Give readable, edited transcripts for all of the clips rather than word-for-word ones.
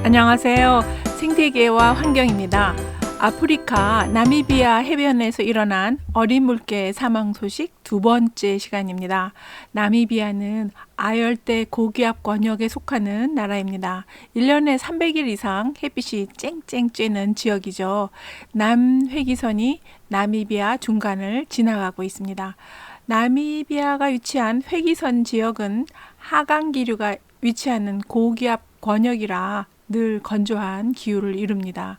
안녕하세요. 생태계와 환경입니다. 아프리카 나미비아 해변에서 일어난 어린 물개 사망 소식 두 번째 시간입니다. 나미비아는 아열대 고기압 권역에 속하는 나라입니다. 1년에 300일 이상 햇빛이 쨍쨍 쬐는 지역이죠. 남회기선이 나미비아 중간을 지나가고 있습니다. 나미비아가 위치한 회기선 지역은 하강기류가 위치하는 고기압 권역이라 늘 건조한 기후를 이룹니다.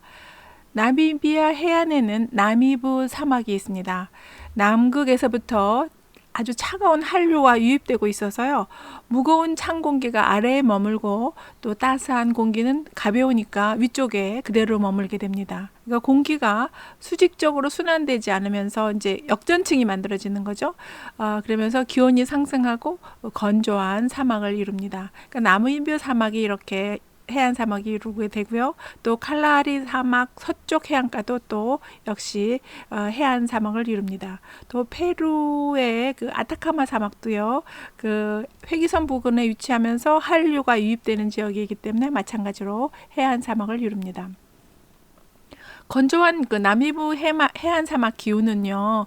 나미비아 해안에는 나미부 사막이 있습니다. 남극에서부터 아주 차가운 한류가 유입되고 있어서요. 무거운 찬 공기가 아래에 머물고 또 따스한 공기는 가벼우니까 위쪽에 그대로 머물게 됩니다. 그러니까 공기가 수직적으로 순환되지 않으면서 이제 역전층이 만들어지는 거죠. 그러면서 기온이 상승하고 건조한 사막을 이룹니다. 그러니까 나미비아 사막이 이렇게 해안 사막이 이루게 되고요. 또 칼라리 사막 서쪽 해안가도 또 역시 해안 사막을 이룹니다. 또 페루의 그 아타카마 사막도요. 그 회기선 부근에 위치하면서 한류가 유입되는 지역이기 때문에 마찬가지로 해안 사막을 이룹니다. 건조한 그 남미부 해안 사막 기후는요.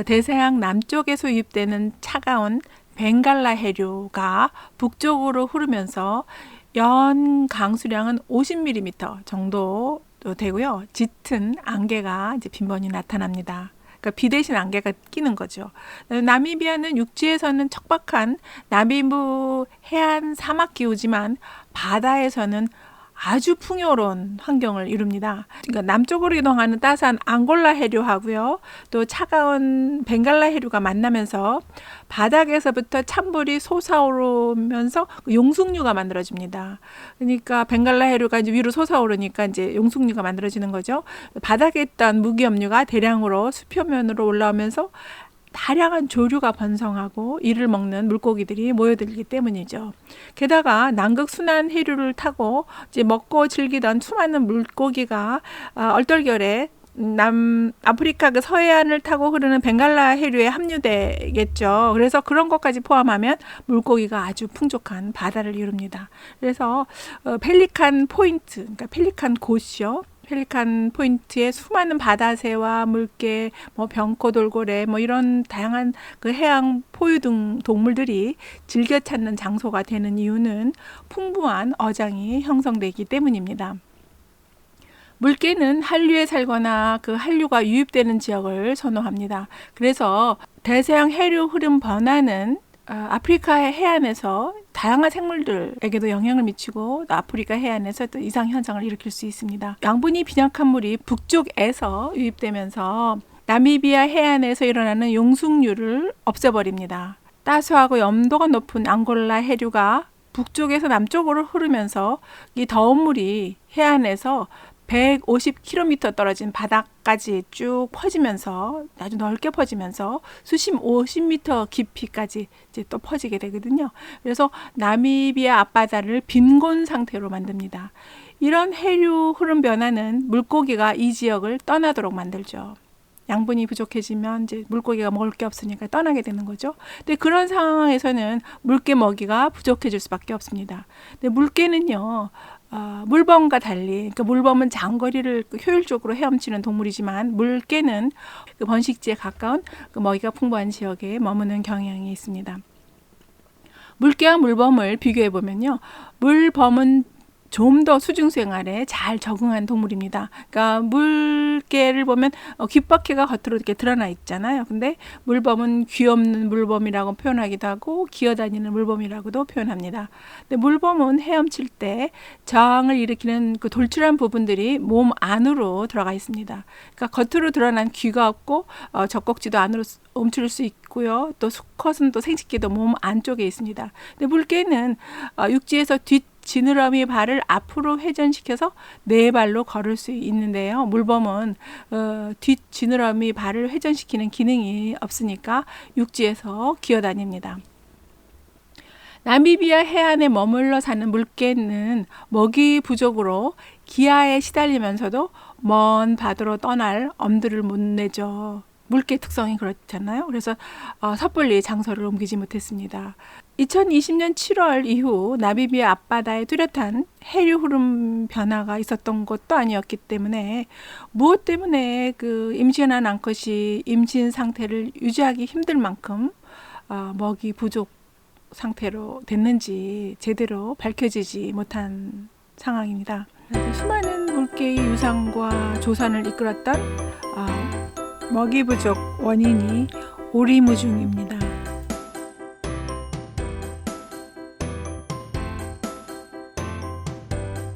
대서양 남쪽에서 유입되는 차가운 벵갈라 해류가 북쪽으로 흐르면서 연 강수량은 50mm 정도 되고요. 짙은 안개가 이제 빈번히 나타납니다. 그러니까 비 대신 안개가 끼는 거죠. 나미비아는 육지에서는 척박한 남미부 해안 사막 기후지만 바다에서는 아주 풍요로운 환경을 이룹니다. 그러니까 남쪽으로 이동하는 따스한 앙골라 해류하고요. 또 차가운 벵갈라 해류가 만나면서 바닥에서부터 찬물이 솟아오르면서 용숙류가 만들어집니다. 그러니까 벵갈라 해류가 이제 위로 솟아오르니까 이제 용숙류가 만들어지는 거죠. 바닥에 있던 무기업류가 대량으로 수표면으로 올라오면서 다량한 조류가 번성하고 이를 먹는 물고기들이 모여들기 때문이죠. 게다가 남극 순환 해류를 타고 이제 먹고 즐기던 수많은 물고기가 얼떨결에 아프리카 그 서해안을 타고 흐르는 벵갈라 해류에 합류되겠죠. 그래서 그런 것까지 포함하면 물고기가 아주 풍족한 바다를 이룹니다. 그래서 펠리칸 포인트, 그러니까 펠리칸 곳이요. 펠리칸 포인트에 수많은 바다새와 물개, 병코 돌고래, 이런 다양한 그 해양 포유 등 동물들이 즐겨 찾는 장소가 되는 이유는 풍부한 어장이 형성되기 때문입니다. 물개는 한류에 살거나 그 한류가 유입되는 지역을 선호합니다. 그래서 대서양 해류 흐름 변화는 아프리카의 해안에서 다양한 생물들에게도 영향을 미치고 아프리카 해안에서 또 이상 현상을 일으킬 수 있습니다. 양분이 빈약한 물이 북쪽에서 유입되면서 나미비아 해안에서 일어나는 용숙류를 없애버립니다. 따스하고 염도가 높은 앙골라 해류가 북쪽에서 남쪽으로 흐르면서 이 더운 물이 해안에서 150km 떨어진 바닥까지 쭉 퍼지면서 아주 넓게 퍼지면서 수심 50m 깊이까지 이제 또 퍼지게 되거든요. 그래서 나미비아 앞바다를 빈곤 상태로 만듭니다. 이런 해류 흐름 변화는 물고기가 이 지역을 떠나도록 만들죠. 양분이 부족해지면 이제 물고기가 먹을 게 없으니까 떠나게 되는 거죠. 근데 그런 상황에서는 물개 먹이가 부족해질 수밖에 없습니다. 근데 물개는요. 물범과 달리, 그러니까 물범은 장거리를 효율적으로 헤엄치는 동물이지만 물개는 그 번식지에 가까운 그 먹이가 풍부한 지역에 머무는 경향이 있습니다. 물개와 물범을 비교해 보면요, 물범은 좀 더 수중생활에 잘 적응한 동물입니다. 그러니까 물개를 보면 귓바퀴가 겉으로 이렇게 드러나 있잖아요. 근데 물범은 귀 없는 물범이라고 표현하기도 하고 기어다니는 물범이라고도 표현합니다. 근데 물범은 헤엄칠 때 저항을 일으키는 그 돌출한 부분들이 몸 안으로 들어가 있습니다. 그러니까 겉으로 드러난 귀가 없고 젖꼭지도 안으로 움츠릴 수 있고요. 또 수컷은 또 생식기도 몸 안쪽에 있습니다. 근데 물개는 육지에서 지느러미 발을 앞으로 회전시켜서 네 발로 걸을 수 있는데요. 물범은 뒷 지느러미 발을 회전시키는 기능이 없으니까 육지에서 기어다닙니다. 나미비아 해안에 머물러 사는 물개는 먹이 부족으로 기아에 시달리면서도 먼 바다로 떠날 엄두를 못 내죠. 물개 특성이 그렇잖아요. 그래서 섣불리 장소를 옮기지 못했습니다. 2020년 7월 이후 나미비아 앞바다에 뚜렷한 해류 흐름 변화가 있었던 것도 아니었기 때문에 무엇 때문에 그 임신한 암컷이 임신 상태를 유지하기 힘들 만큼 먹이 부족 상태로 됐는지 제대로 밝혀지지 못한 상황입니다. 수많은 물개의 유산과 조산을 이끌었던 먹이 부족 원인이 오리무중입니다.